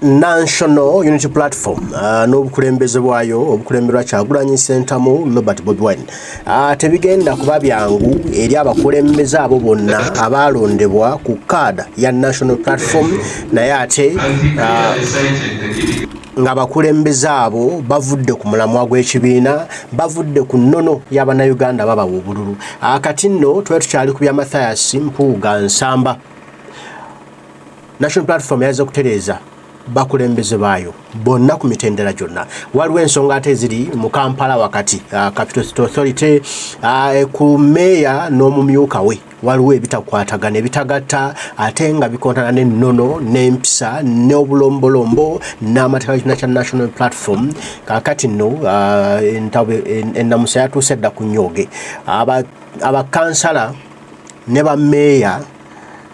National Unity Platform n'obukulembeze bwayo obukulemberwa Kyagulanyi Ssentamu Abade Bobi tebigenda kuba byangu eri abakulembeze abo bonna abalondebwa ku kaada ya National Platform naye ate nga bakulembeze abo bavudde ku mulamwa gw'ekibiina bavudde ku nnono y'Abannayuganda babawa obululu kati nno tuba tukyali ku bya Mathias Mpuuga Nsamba. National Platform yaza kutereeza bakulembeze bayo bonna ku mitendera gyonna. Waliwo ensonga ate ziri mu Kampala wakati Capital City Authority ku meya n'omumyuka we waliwo ebitakwatagana ebitagatta ate nga bikontana n'ennono n'empisa n'obulombolombo n'amateeka kya National Platform. Kakati nno ennamusa yatuuse dda ku nnyoge abakansala ne bameeya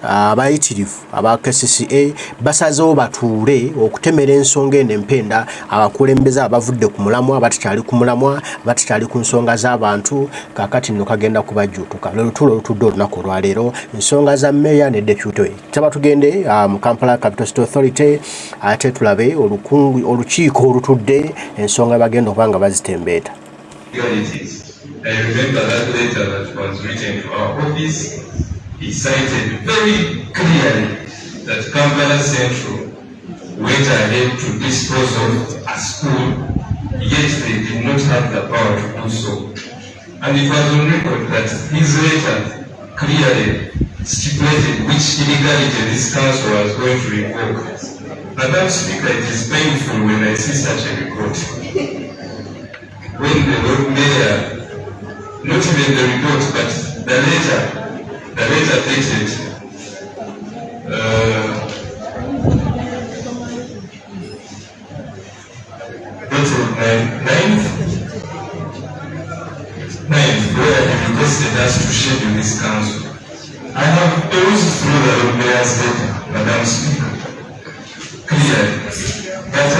abayitirivu aba Kcca basazeewo batuule okutemera ensonga eno empenda abakulembeze abavudde ku mulamwa batakyali ku mulamwa batakyali ku nsonga z'abantu. Kakati nno kagenda kubajjuutuka lwetulo olutudde olunaku olwaleero ensonga za meeya ne deputy taba tugende mu Kampala Capital City Authority ate tulabe olukiiko olutudde ensonga bagenda okuba nga bazitembeeta. I remember that letter that was written to our office. He cited very clearly that Kampala Central went ahead to dispose of a school, yet they did not have the power to do so. And it was on record that his letter clearly stipulated which illegality this council was going to revoke. Madam Speaker, it is painful when I see such a report. When the Lord Mayor, not even the report, but the letter dated ninth, where he requested us to schedule this council. I have perused through the Lord Mayor's letter, Madam Speaker, clearly, but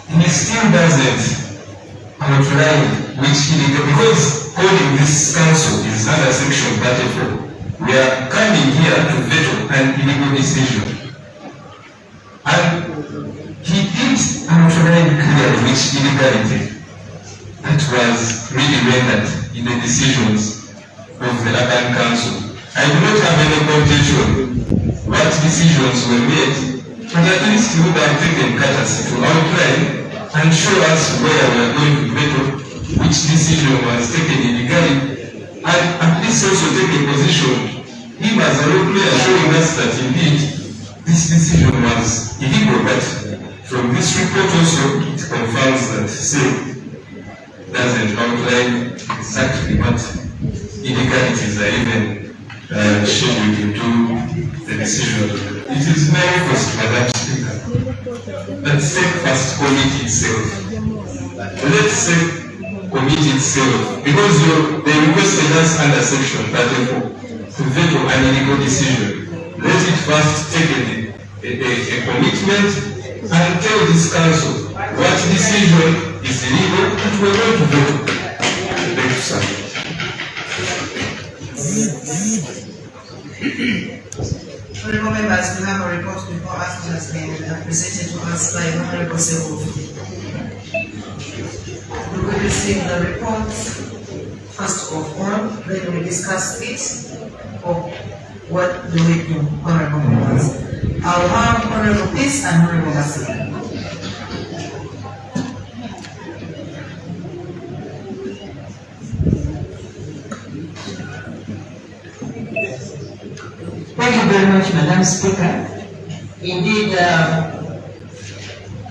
he still doesn't outline which illegal, because holding this council is under section 34. We are coming here to veto an illegal decision. And he did outline clearly which illegality that was really rendered in the decisions of the urban council. I do not have any contention what decisions were made, but at least he would have taken courtesy to outline and show us where we are going to veto, which decision was taken illegally, and at least also take a position, him as a role player, showing us that indeed this decision was illegal. But from this report also, it confirms that SURVE doesn't outline exactly what illegalities are even scheduled into the decision. It is very first, Madam Speaker, that SURVE first commit itself. Let's say commit itself, because they requested us under section 34 to veto an illegal decision. Let it first take a commitment and tell this council what decision is illegal and we're going to veto. Thank you, sir. Honorable members, we have a report before us that has been presented to us by Honorable SURVE. We will receive the report first of all, then we discuss it of what do we do, Honorable members. I'll have Honorable Peace and Honorable Mercy. Thank you very much, Madam Speaker. Indeed,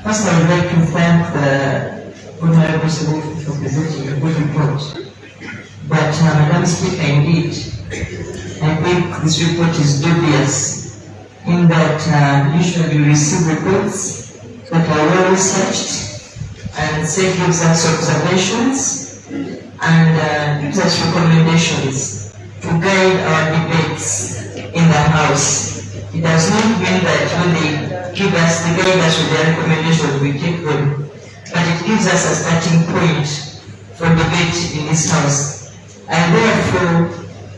first I would like to thank the Honorable SURVE for presenting a good report. But Madam Speaker, indeed, I think this report is dubious in that usually we receive reports that are well researched and say gives us observations and gives us recommendations to guide our debates in the House. It does not mean that when they give us the guidance with their recommendations, we take them, but it gives us a starting point for debate in this House. I therefore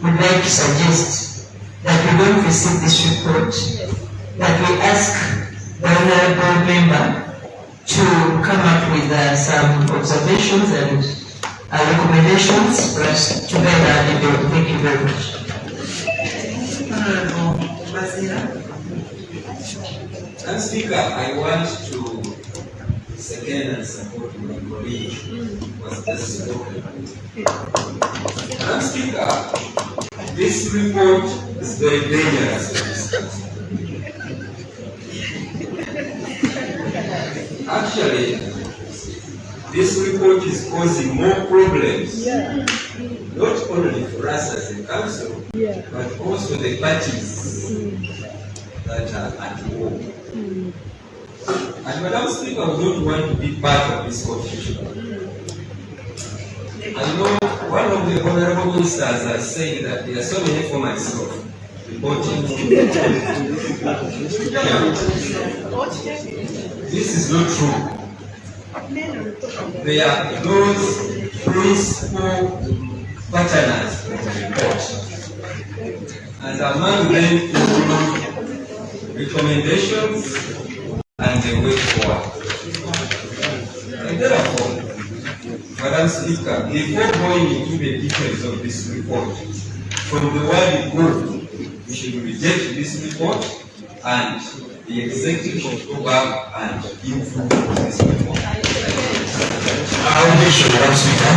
would like to suggest that we don't receive this report, that we ask the honorable member to come up with some observations and recommendations for us to better debate. Thank you very much. Honorable Bazira. Madam Speaker, I want to second and support my colleague who was just spoken. Madam Speaker, this report is very dangerous to discuss. Actually, this report is causing more problems, not only for us as a council, but also the parties that are at war. And Madam Speaker, I don't want to be part of this confusion. I know one of the honorable ministers has said that there are so many formats of reporting. This is not true. There are those principal partners of the report. And among them include recommendations and the way forward. And therefore, Madam Speaker, before going into the details of this report, from the word go, we should reject this report and the executive should go back and improve this report. Madam Speaker.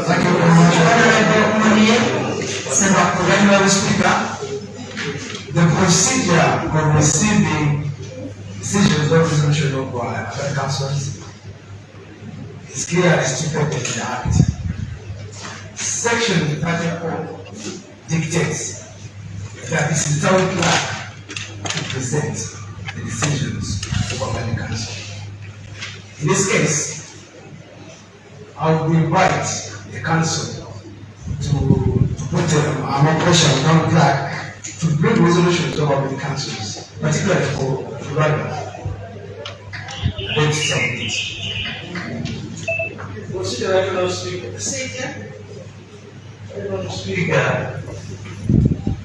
Thank you very much. Madam Speaker, the procedure for receiving decisions of resolution of other councils is clearly stipulated in the Act. Section 34 dictates that it is the town clerk to present the decisions of a council. In this case, I would invite the council to put a more pressure on town clerk to bring resolutions over the councils, particularly for Florida. Don't submit. Consider Madam Speaker. Madam Speaker,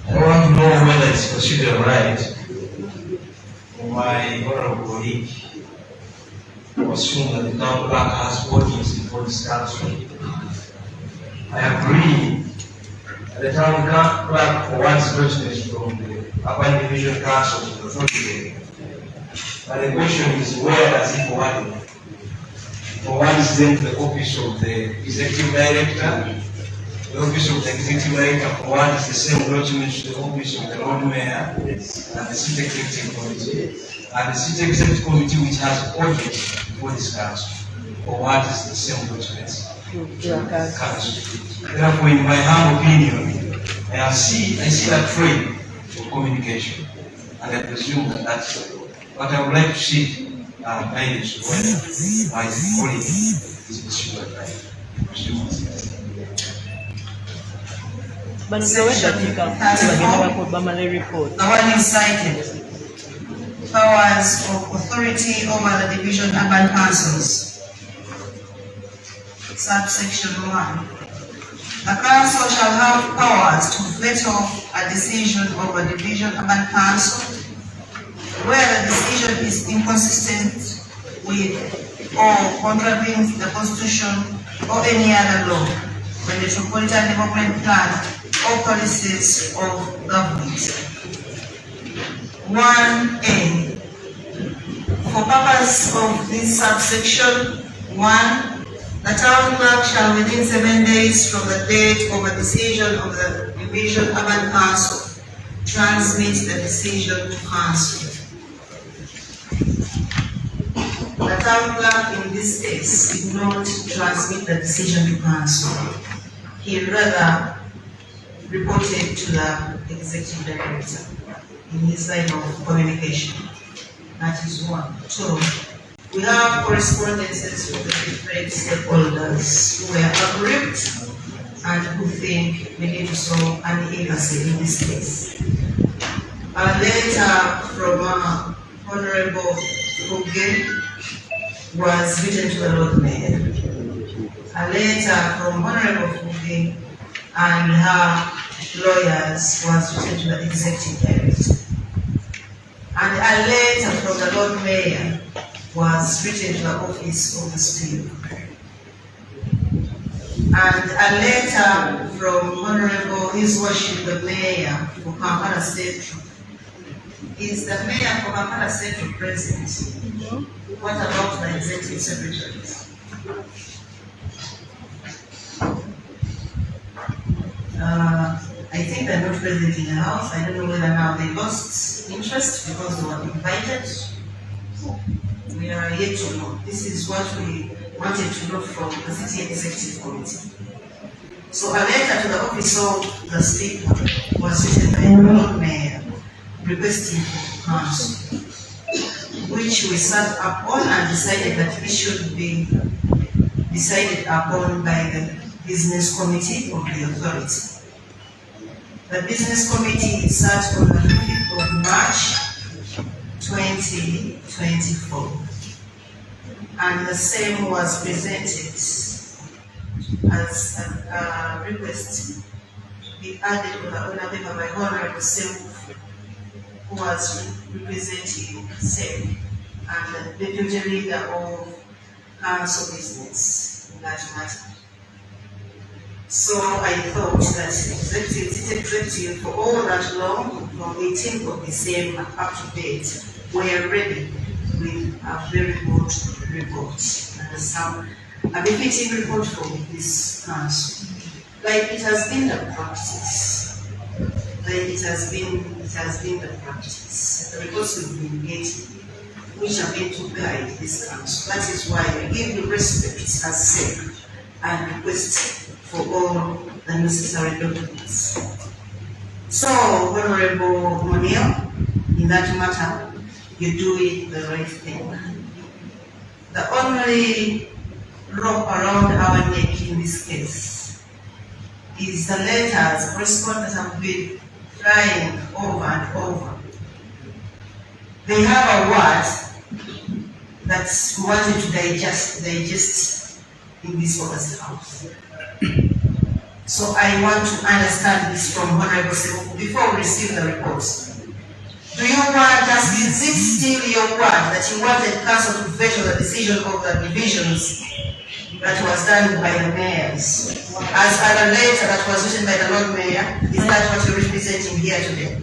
I want to know whether it's considered right for my honorable colleague to assume that the town clerk has audience before this council. I agree that the town clerk forwards questions from the Abade Division Council to the authority. But the question is, where does he forward it? Forwards them to the office of the executive director. The office of the executive director forwards the same documents to the office of the Lord Mayor and the city executive committee. And the city executive committee, which has audience before this council, forwards the same documents to the council. Therefore, in my humble opinion, I see that trend of communication, and I presume that that's what I would like to see guidance to whether my colleague is pursuing right. The one is cited. Powers of authority over the division urban councils. Subsection 1. The council shall have powers to veto a decision of a division urban council where the decision is inconsistent with or contravenes the constitution or any other law, the metropolitan development plan or policies of government. 1A. For purpose of this subsection 1, the town clerk shall within 7 days from the date of a decision of the division urban council transmit the decision to council. The town clerk in this case did not transmit the decision to council. He rather reported to the executive director in his line of communication. That is 1. 2. We have correspondences with the different stakeholders who were aggrieved and who think we need to solve an impasse in this case. A letter from Honorable Fuge was written to the Lord Mayor. A letter from Honorable Fuge and her lawyers was written to the executive director. And a letter from the Lord Mayor was written to the office of the Speaker. And a letter from Honorable His Worship the Mayor for Kampala Central. Is the Mayor for Kampala Central present? What about the executive secretaries? I think they're not present in the house. I don't know whether now they lost interest because they were invited. We are yet to know. This is what we wanted to know from the City Executive Committee. So a letter to the office of the Speaker was written by the Lord Mayor requesting for council, which we sat upon and decided that it should be decided upon by the Business Committee of the authority. The Business Committee sat on the 5th of March 2024, and the same was presented as a request to be added on the order paper by Honorable Self, who was representing SEP and the deputy leader of council business in that matter. So I thought that City Executive for all that long, from 18th of December up to date, were ready with a very good report and a befitting report from this council. Like it has been the practice. The practice. The reports we've been getting, which are going to guide this council. That is why we give you respect as SEC and request for all the necessary documents. So, Honorable Monil, in that matter, you're doing the right thing. The only rope around our neck in this case is the letters, correspondence have been flying over and over. They have a word that's wanted to digest in this August house. So I want to understand this from Honorable Semufu before we receive the reports. Do you want us, is it still your word that you wanted council to veto the decision of the divisions that was done by the mayors? As a letter that was written by the Lord Mayor, is that what you're representing here today?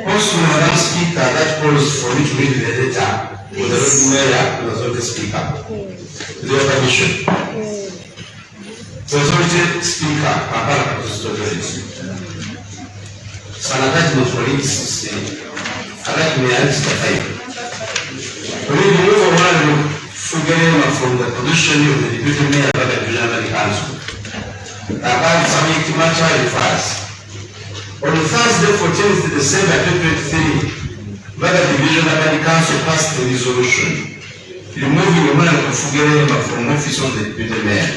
Also, Madam Speaker, that calls for me to read the letter with the Lord Mayor and the Authority Speaker. With your permission. The Authority Speaker, Kampala Authority. Sanatati Police System, Alak Mayans Tatai. We remove one from the position of the Deputy Mayor of the General Council. Abade Avoola Bobi refers. On Thursday, 14th December 2023, Abade Avoola Council passed the resolution removing Honorable Fugerema from office of the Deputy Mayor,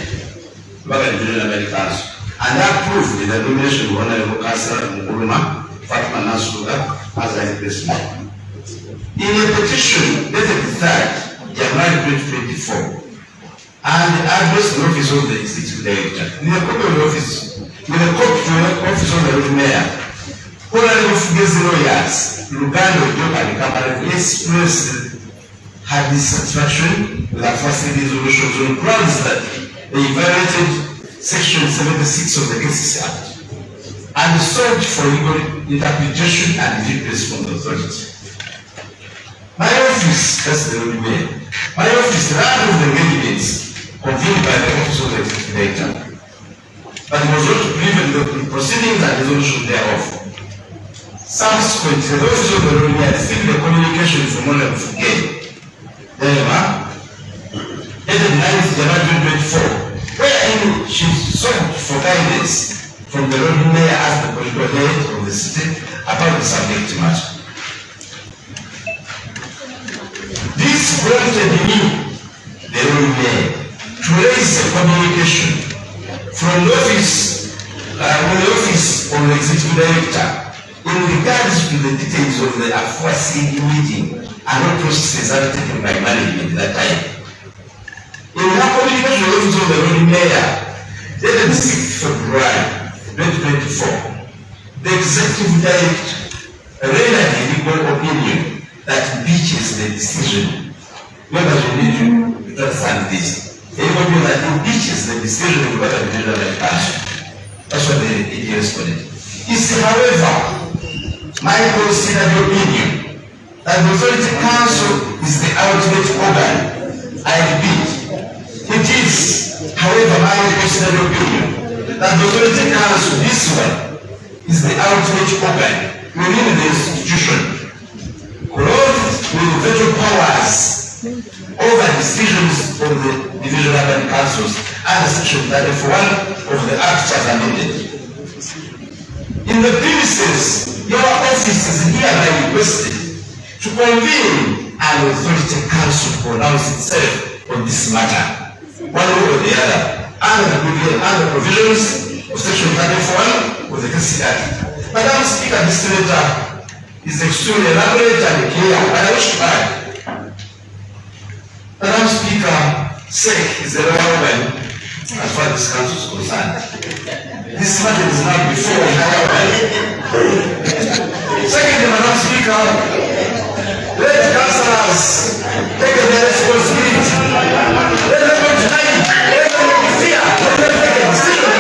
Abade Avoola Council, and approved the nomination of Honorable Councillor Nkuruma Fatima Nasuga as a replacement. In a petition dated 3rd January 2024, and addressed the office of the Executive Director, in a copy of the office, with a copy to the office of the Mayor, Honorable Fuger's lawyers, Lugano Joke and Kampala expressed her dissatisfaction with our first resolutions on grounds that they violated Section 76 of the Kcca Act and sought for legal interpretation and redress from the authority. My office, that's the Lord Mayor, my office ran with the engagements convened by the office of the Executive Director, but was not to prevent the proceedings and resolution thereof. Subsequently, the office of the Lord Mayor received the communication from Honorable Fugere, dated 9th January 2024, wherein she sought for guidance from the Lord Mayor as the political head of the city about the subject matter. This prompted me, the Lord Mayor, to raise a communication from the office of the Executive Director in regards to the details findings of the aforesaid meeting are not processes undertaken by management at that time. In her communication office of the Lord Mayor, dated 6th February 2024, the Executive Director rendered a legal opinion that impeaches the decision. Members will need to understand this. A legal opinion that impeaches the decision of the Divisional Council. That's what the AG responded. He said, however, my considered opinion that the Authority Council is the ultimate organ. I repeat, it is, however, my considered opinion that the Authority Council, this one, is the ultimate organ within the institution, clothed with veto powers over decisions of the Divisional Urban Councils under Section 34(1) of the Act as amended. In the premises, your office is hereby requested to convene an authority council to pronounce itself on this matter, one way or the other, under provisions of Section 34(1) of the Kcca. Madam Speaker, this letter is extremely elaborate and clear, but I wish to add, Madam Speaker, SEC is the relevant as far as this council is concerned. This matter is now before the higher one. Secondly, Madam Speaker, let councillors take their responsibility. Let them go tonight. Let them be fear. Let them take a decision.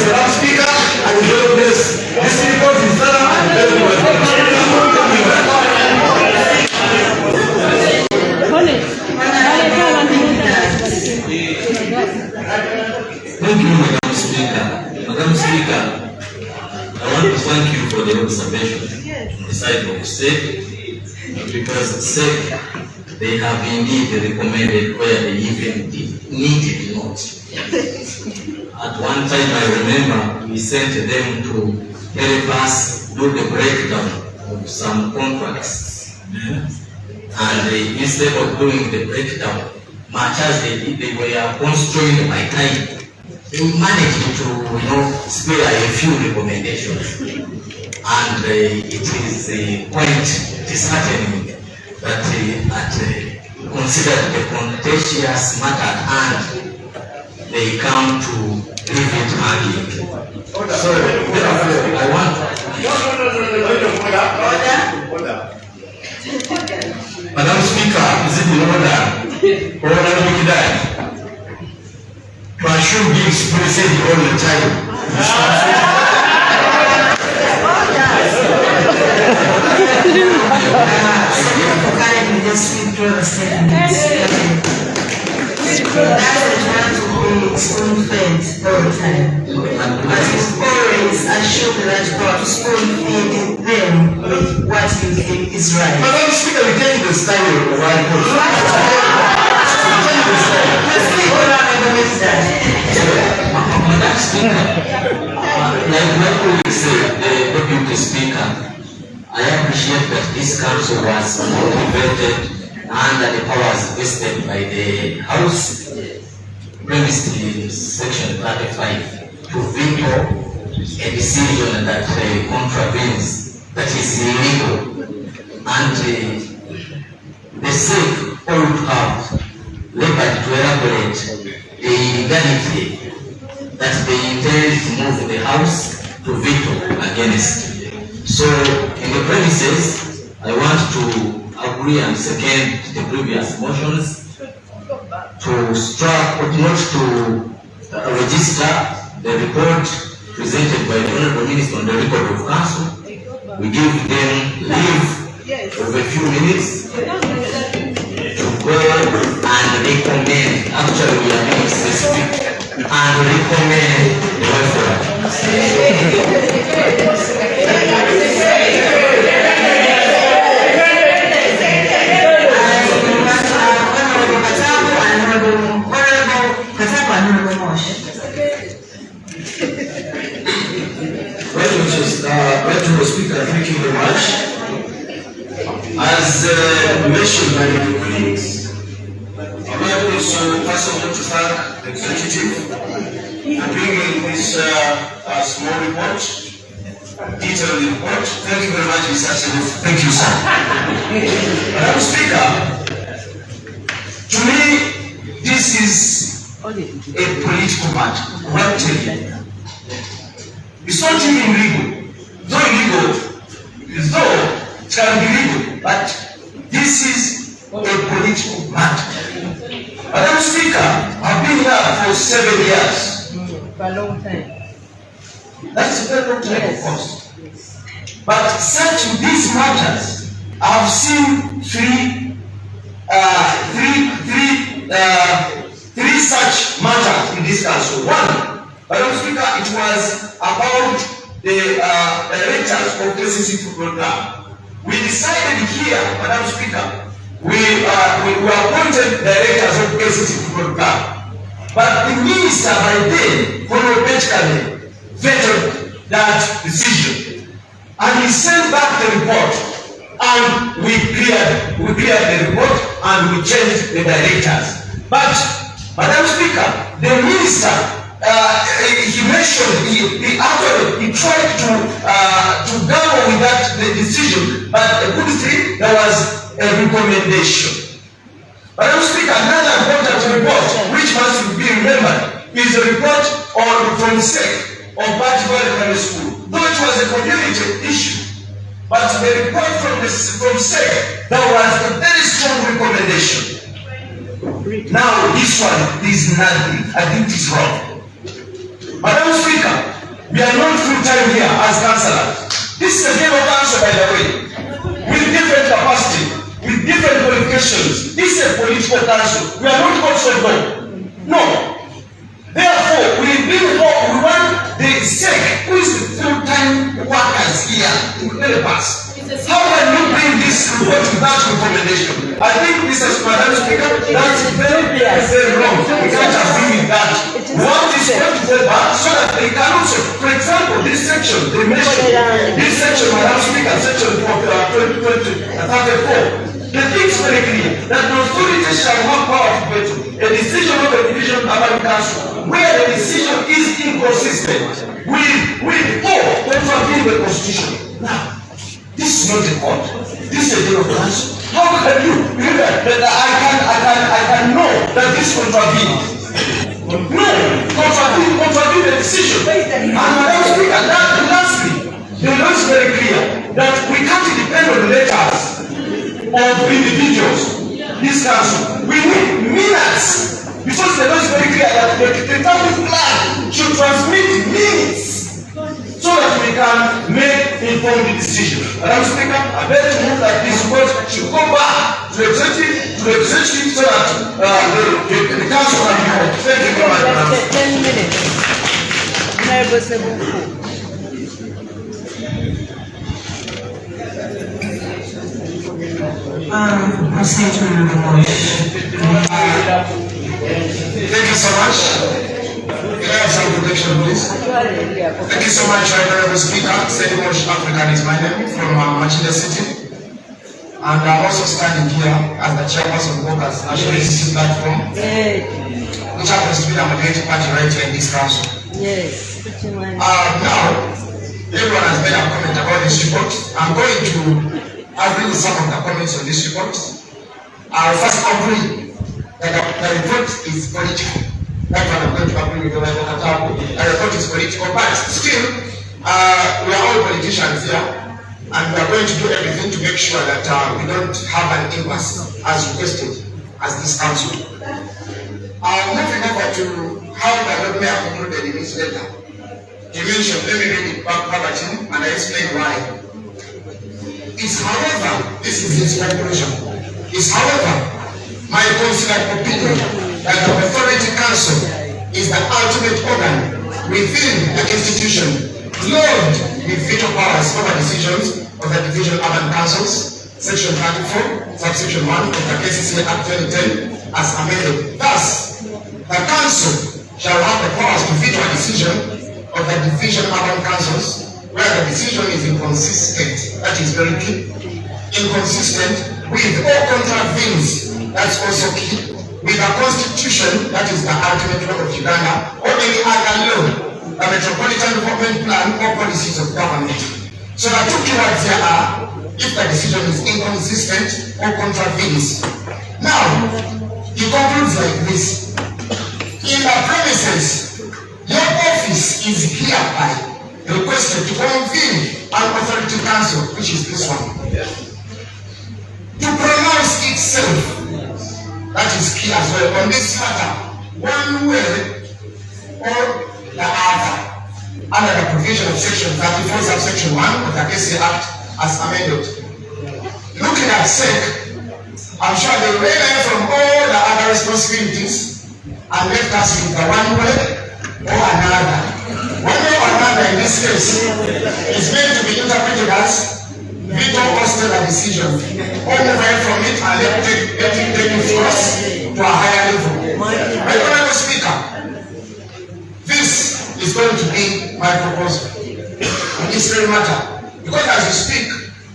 Madam Speaker, I will do this. This report is thorough and very well. Thank you, Madam Speaker. Madam Speaker, I want to thank you for the observation on the side of SEC, because SEC, they have indeed recommended where they even needed not. At one time, I remember we sent them to help us do the breakdown of some contracts. And instead of doing the breakdown, much as they did, they were constrained by time. They managed to, spare a few recommendations, and it is quite disheartening that considered the contentious matter at hand, they come to leave it hanging. So therefore, I want. Madam Speaker, is it in order? Order to assume being expressed all the time. Spoon-fed all the time. But it's always assumed that God spoon-feed them with what you think is right. Madam Speaker, we take the style of our court. Madam Speaker, like my colleague said, the Deputy Speaker, I appreciate that this council was motivated under the powers vested by the House, premised in Section 35, to veto a decision that contravenes, that is illegal, and the SEC ought to have labored to elaborate the illegality that they intend to move the House to veto against. So, in the premises, I want to agree and second the previous motions to strike, not to register the report presented by the Honorable Minister on the record of Council. We give them leave of a few minutes to go and recommend. Actually, we are being specific and recommend the way forward. Speaker, thank you very much. As mentioned by my colleagues, I would also personally to thank the executive for bringing this small report detailed report. Thank you very much, Mr. Chief. Thank you, sir. Madam Speaker, to me, this is a political matter. What tell you? It's not even legal. Though illegal, though it can be legal, but this is a political matter. Madam Speaker, I've been here for 7 years. For a long time. That's a very long time, of course. But such these matters, I've seen three such matters in this council. One, Madam Speaker, it was about the directors of KCC program. We decided here, Madam Speaker, we appointed directors of KCC program. But the minister by then, chronologically, vetted that decision. And he sent back the report. And we cleared the report and we changed the directors. But, Madam Speaker, the minister, he mentioned, he tried to gamble with that the decision, but the good thing, there was a recommendation. Madam Speaker, another important report, which must be remembered, is a report from SEC of Abade Avoola Bobi, though it was a community issue. But the report from SEC, there was a very strong recommendation. Now this one is nothing. I think it's wrong. Madam Speaker, we are not full time here as councillors. This is a game of council, by the way, with different capacity, with different qualifications. This is a political council. We are not also law. No. Therefore, we want the SEC, who is the full-time workers here in the past. How can you bring this report without recommendation? I think this is, Madam Speaker, that's very, very wrong. We can't agree with that. We want this report to go back so that they can also, for example, this section, they mentioned, this section, Madam Speaker, section 34. The thing is very clear that the authority shall have power to veto a decision of a division of Abade Council where the decision is inconsistent with or contravening the Constitution. Now, this is not a court. This is a day of council. How can you believe that I can know that this contravenes? No, contravene the decision. And Madam Speaker, lastly, the law is very clear that we can't depend on letters of individuals, this council. We need minutes, because the law is very clear that the town plan should transmit minutes so that we can make informed decisions. Madam Speaker, I beg to move that this report should go back to the executive so that the council can be held. Thank you very much. 10 minutes. Honorable Sebuku. Thank you so much. Can I have some protection, please? Thank you so much, Honorable Speaker. Sedimosh African is my name, from Machida City. And I'm also standing here as the chairperson of Workers National Institute Platform, which happens to be the majority party right here in this council. Yes. Now, everyone has made a comment about this report. I'm going to agree with some of the comments on this report. I'll first agree that the report is political. That's what I'm going to agree with. The report is political, but still, we are all politicians here, and we are going to do everything to make sure that we don't have an impasse as requested as this council. Moving over to how the mayor concluded in his letter. He mentioned, let me read it back verbatim, and I explain why. It's however, this is his conclusion, it's however, my considered opinion that the authority council is the ultimate organ within the institution, clothed with veto powers over decisions of the division urban councils, section 34, subsection 1 of the Kcca Act 2010 as amended. Thus, the council shall have the powers to veto a decision of the division urban councils where the decision is inconsistent, that is very key, inconsistent with all contravenes, that's also key, with the constitution, that is the ultimate law of Uganda, or any other law a metropolitan development plan or policies of government. So the two keywords here are if the decision is inconsistent or contravenes. Now, he concludes like this. In the premises, your office is hereby requested to convene an authority council, which is this one, to pronounce itself, that is key as well, on this matter, one way or the other, under the provision of section 34, subsection 1 of the Kcca Act as amended. Looking at SEC, I'm sure they will learn from all the other responsibilities and left us with the one way or another. One way or another in this case is meant to be interpreted as veto or still a decision. Or move away from it and let it take it cross to a higher level. My Honorable Speaker, this is going to be my proposal on this very matter. Because as you speak,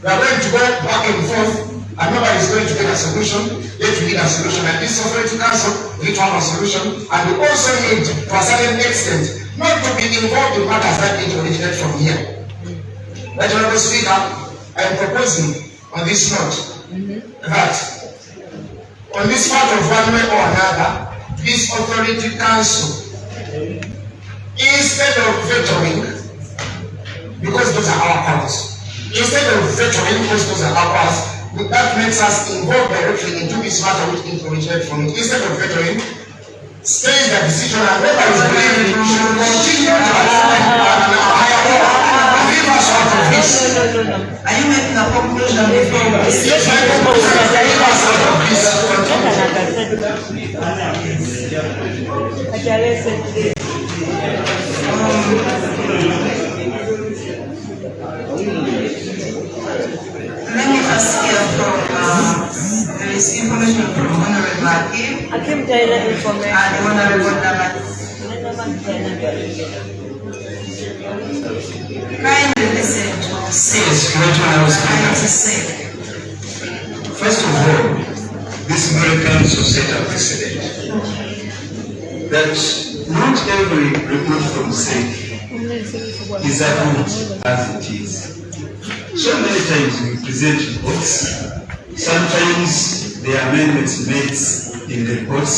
we are going to go back and forth and nobody is going to get a solution. Yet we need a solution, and this authority council need to have a solution, and we also need to a certain extent not to be involved in matters that originate from here. Right, Honorable Speaker, I am proposing on this note that on this part of one way or another, this authority council, instead of vetoing, because those are our powers, instead of vetoing because those are our powers, that makes us involved directly into this matter which originated from it. Instead of vetoing, stays the decision and whoever is believing it should continue to have a higher order and leave us out of this. Are you making a conclusion before this? Yes, my conclusion is leave us out of this. Let me ask you from, there is information from Honorable Akim and Honorable Damat. Kindly listen to say. First of all, this very council set a precedent that not every report from SEC is approved as it is. So many times we present reports, sometimes there are amendments made in the reports,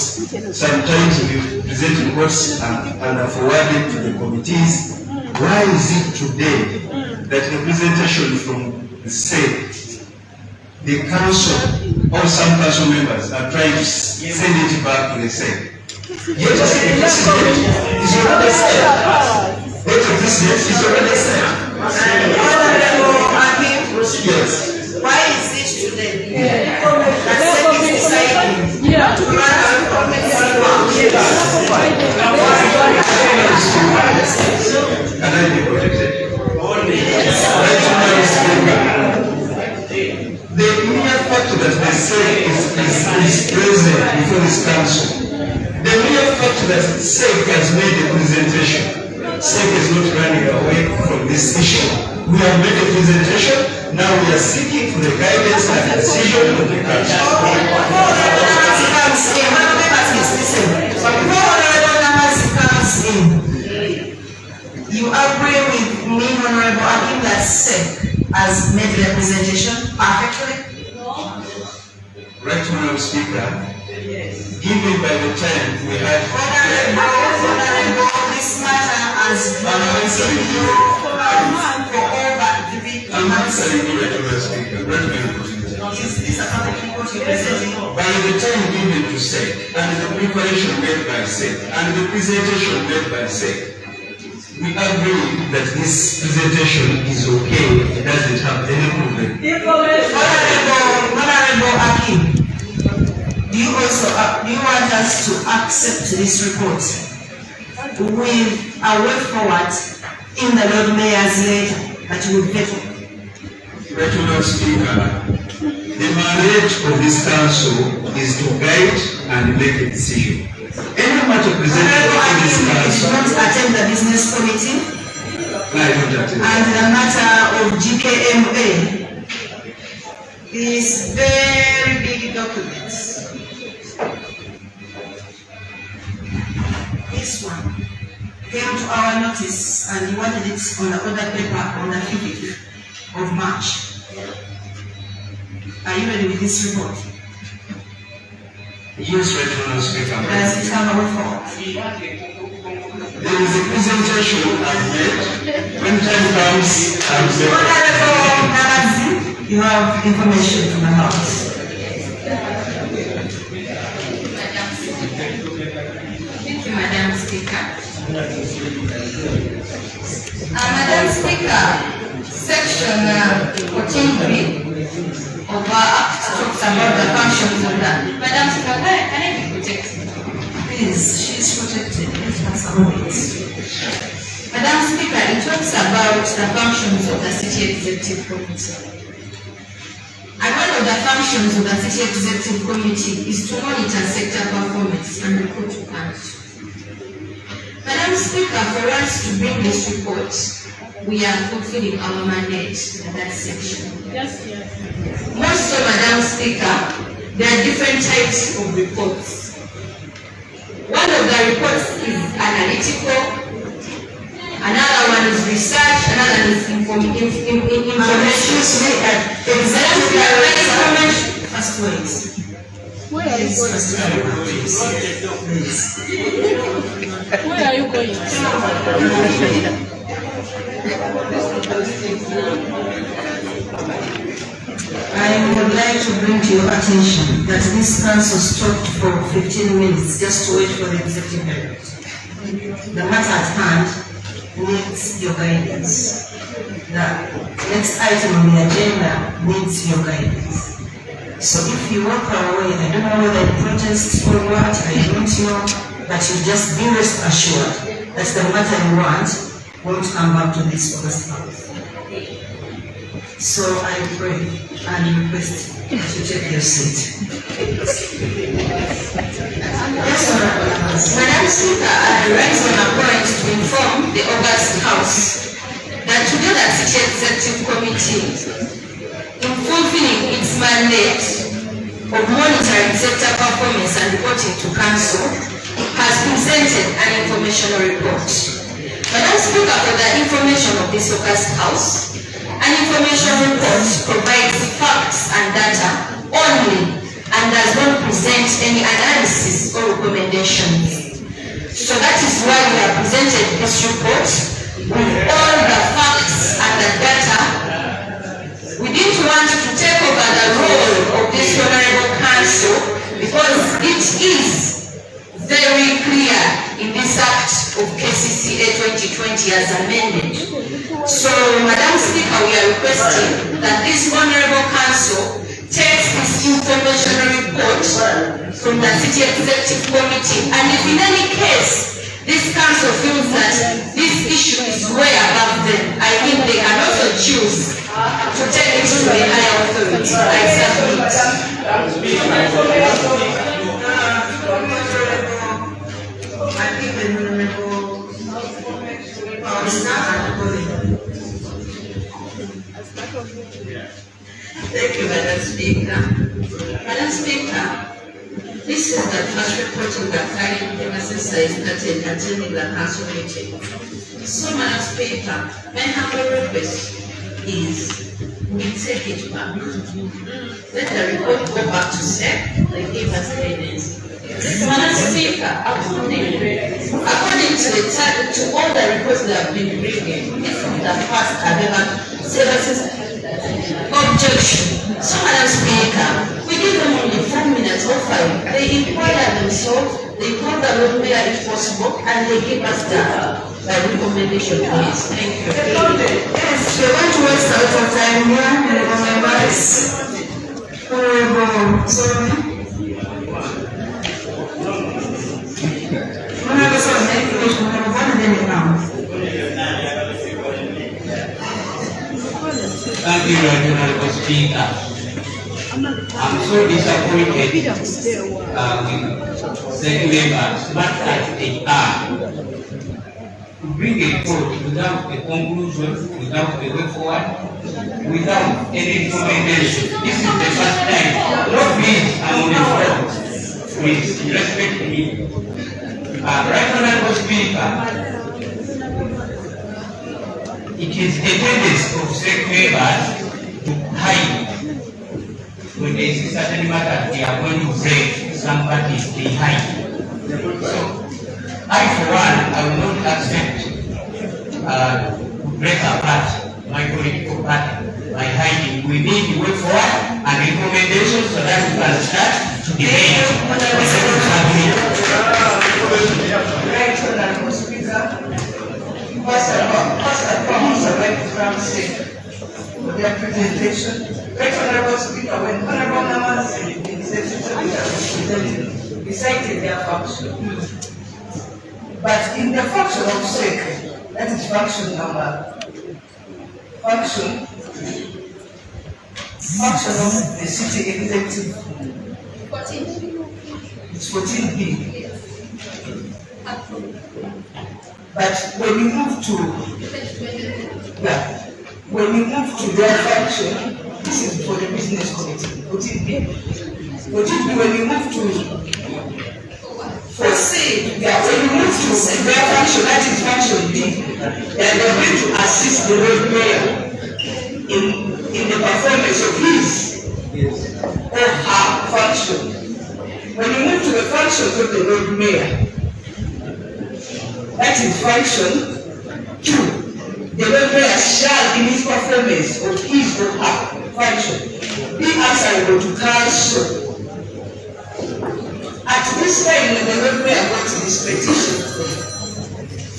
sometimes we present reports and are forwarded to the committees. Why is it today that the presentation from the SEC, the council, or some council members are trying to send it back to the SEC? Yet the president is already said. Yet the president is already said. Yes. Why is it today? That SEC is deciding to run Can I be protected? The mere fact that the SEC is present before this council, the mere fact that SEC has made a presentation, SEC is not running away from this issue. We have made a presentation, now we are seeking for the guidance and decision of the council. You agree with me, Honorable Akim, that SEC has made the representation perfectly? Right, Honorable Speaker, given by the time we had... Honorable, this matter has been for over 3 I'm answering you, Honorable Speaker. Is this a public report you're presenting? By the time given to SEC, and the preparation made by SEC, and the presentation made by SEC, we agree that this presentation is okay, it doesn't have any problem. Honorable Akim, do you want us to accept this report with a way forward in the Lord Mayor's letter that you will veto? Honorable Speaker, the mandate of this council is to guide and make a decision. Any matter presented in this council... You don't attend the business committee? I don't attend. And the matter of GKMA is very big documents. This one came to our notice and he wanted it on the other paper on the 5th of March. Are you ready with this report? Yes, Madam Speaker. Does it have a way forward? There is a presentation I've made. When time comes, I'll say. Honorable Nanazi, you have information from the House. Thank you, Madam Speaker. Madam Speaker, Section 14B of our Act talks about the functions of that. Madam Speaker, can I be protected? Please, she's protected. Let her submit. Madam Speaker, it talks about the functions of the City Executive Committee. And one of the functions of the City Executive Committee is to monitor sector performance and report to Council. Madam Speaker, for us to bring this report, we are fulfilling our mandate in that section. Yes. Also, Madam Speaker, there are different types of reports. One of the reports is analytical, another one is research, another is information. First wait. Where are you going? Where are you going? I would like to bring to your attention that this council stopped for 15 minutes just to wait for the executive director. The matter at hand needs your guidance. The next item on the agenda needs your guidance. So if you walk away, I don't know whether you protest or what, I don't know, but you just be rest assured that the matter you want won't come back to this August House. So I pray and request that you take your seat. Yes, Madam Speaker, I rise on a point to inform the August House that today the City Executive Committee, in fulfilling its mandate of monitoring sector performance and reporting to Council, has presented an informational report. Madam Speaker, for the information of this August House, an information report provides facts and data only and does not present any analysis or recommendations. So that is why we have presented this report with all the facts and the data. We didn't want to take over the role of this Honorable Council because it is very clear in this Act of Kcca 2020 as amended. So, Madam Speaker, we are requesting that this Honorable Council takes this information report from the City Executive Committee, and if in any case this Council feels that this issue is way above them, I think they can also choose to take it to a higher authority. I submit. I think the Honorable Thank you, Madam Speaker. Madam Speaker, this is the first report of the current predecessor started attending the council meeting. So, Madam Speaker, my humble request is we take it back. Let the report go back to SEC, they give us guidance. Madam Speaker, according to all the reports that have been bringing, this is the first I've ever services objection. So, Madam Speaker, we give them only 4 minutes or 5. They inquire themselves, they call the Lord Mayor if possible, and they give us the recommendation, please. Thank you. Yes, we want to waste a lot of time here on my voice. Honorable SURVE. Honorable SURVE, thank you. Honorable, then you come. Thank you, Honorable Speaker. I'm so disappointed with the members, smart as they are, to bring a report without a conclusion, without a way forward, without any recommendation. This is the first time. No, please, I'm on the floor. Please, respect me. Right, Honorable Speaker, it is a tendency of SEC members to hide. When they see certain matters, they are going to break some parties behind. So, I for one, I will not accept to break apart my political party by hiding. We need to way forward and recommendations so that we can start to debate. Right, Honorable Speaker. First of all, I'd like to thank for their presentation. Right, Honorable Speaker, when Honorable members in the executive represented, recited their function. But in the function of SEC, that is function of the city executive. It's 14B. But when you move to their function, this is for the business committee. 14B. When you move to foresee, when you move to their function, that is function B, they're going to assist the road mayor in the performance of his or her function. When you move to the functions of the road mayor, that is function 2. The road mayor shall, in his performance of his or her function, be answerable to council. At this time, when the road mayor got this petition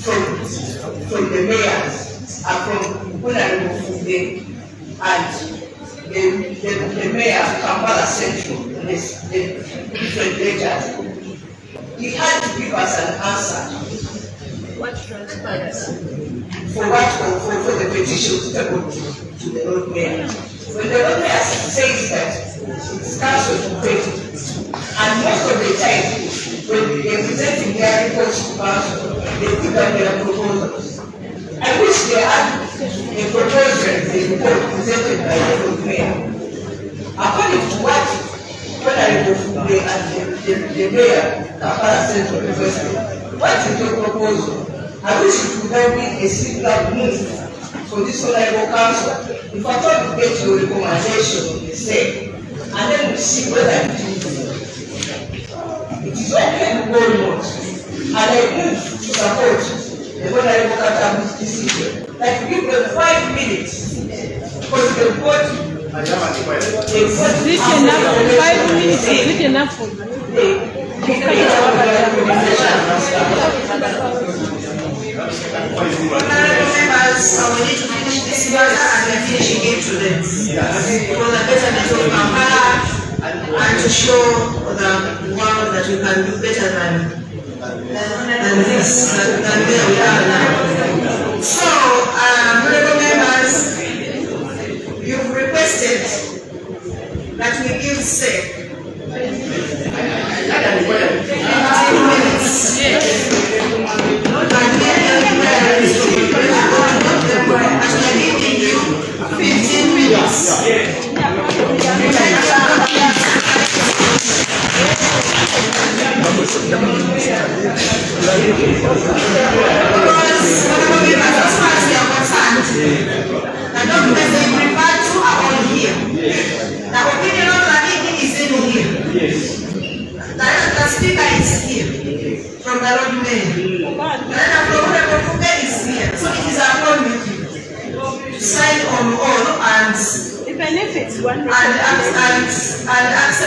from the mayors and from Honorable Fude and the mayor of Kampala Central, the different letters, he had to give us an answer. What transpired? For the petition to the road mayor. When the road mayor says that it's council to pay, and most of the time, when they're presenting their reports to council, they put down their proposals. I wish they had a proposal, the report presented by the road mayor. According to what Honorable Fude and the mayor Kampala Central requested, what is your proposal? I wish it would have been a simpler move for this honorable council. If I thought to get your recommendation, they say, and then we see whether it is okay to go on. And I move to support the honorable Kcca's decision. Like give them 5 minutes because the vote. Is it enough? 5 minutes, is it enough for you? Honorable members, I will need to finish this matter and then finishing it to them. For the betterment of Kampala and to show the world that we can do better than this, than where we are now. So, honorable members, you've requested that we give SEC 15 minutes. The speaker is here from the Lord Mayor. Is here. So it is upon you to sign on all and accept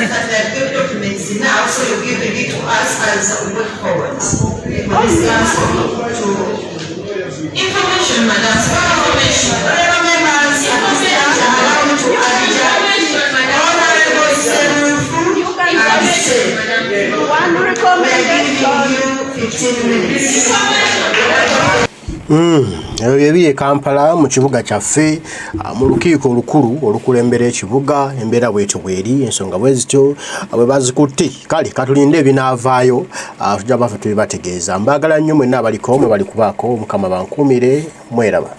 that they have given documents now, so you give it to us as we move forward. Information, madam. Information. Whatever members are allowed to one recommendation. 15 minutes. Ebye Kampala mu kibuga kyaffe mu lukiiko olukulu olukulembera ekibuga embeera bwetyo bweri ensonga bwe zityo bwe bazikutte kale katulinde ebinaavaayo tujja bafe tubibategeeza. Mbagala nnyo mwenna abaliko mwe bali kubaako Mukama bankuumire mweraba.